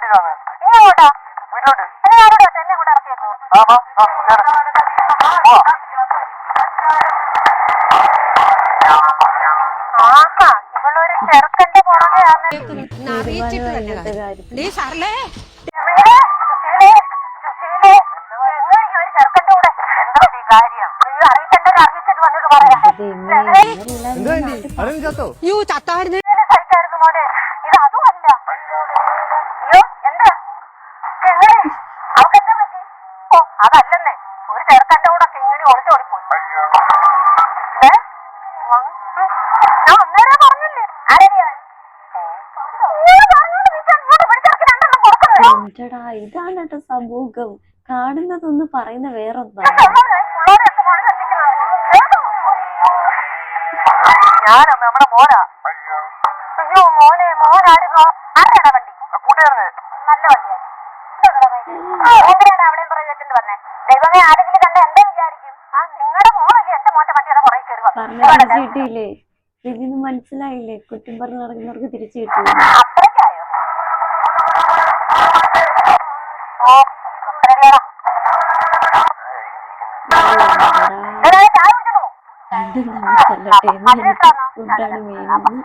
ഇങ്ങോട്ടാ വീട്ടിലോട്ട് എന്നെ കൂടെ ഇറക്കിയേക്കോ. ആഹാ ഇവളൊരു ചെറുക്കന്റെ പുറകെയാണ്. ചെറുക്കന്റെ കൂടെ എന്താ കാര്യം? അറിയിച്ചെന്റെ അറിയിച്ചിട്ട് വന്നിട്ട് പറയാം. സഹിക്കായിരുന്നു മോനെ. ഇത് അതുമല്ല. അയ്യോ എന്താ അവക്കെന്താ പറ്റി? ഓ അതല്ലെന്നേ, ഒരു ചെറുക്കന്റെ കൂടെ കിങ്ങിണി ഒളിച്ചോടിപ്പോയി. ഞാൻ അന്നേരം പറഞ്ഞില്ലേ ആരെയാണ് ഇതാണ് കേട്ടോ സമൂഹം കാണുന്നതൊന്ന് പറയുന്ന വേറൊന്നാ. ഞാൻ നമ്മുടെ മോനാ. അയ്യോ മോനെ മോനായിരുന്നോ? ആരാടാ വണ്ടി? നല്ല വണ്ടിയാണ്. എന്തിനാണ് അവളെയും പുറകെ വെച്ചിട്ട് വന്നേ? ദൈവമേ ആരെങ്കിലും കണ്ട എന്താ വിചാരിക്കും? ആ നിങ്ങളുടെ മോളല്ലേ എന്റെ മോന്റെ വണ്ടിയുടെ പുറകെ കയറി തിരിച്ചു കിട്ടിയില്ലേ? ഇതിന് മനസ്സിലായില്ലേ? കുറ്റം പറഞ്ഞ് നടക്കുന്നവർക്ക് തിരിച്ചു കിട്ടില്ല. അത്രയ്ക്കായോ? രണ്ടും നമ്മൾ ചെല്ലട്ടെ. ഫുഡാണ് മെയിൻ.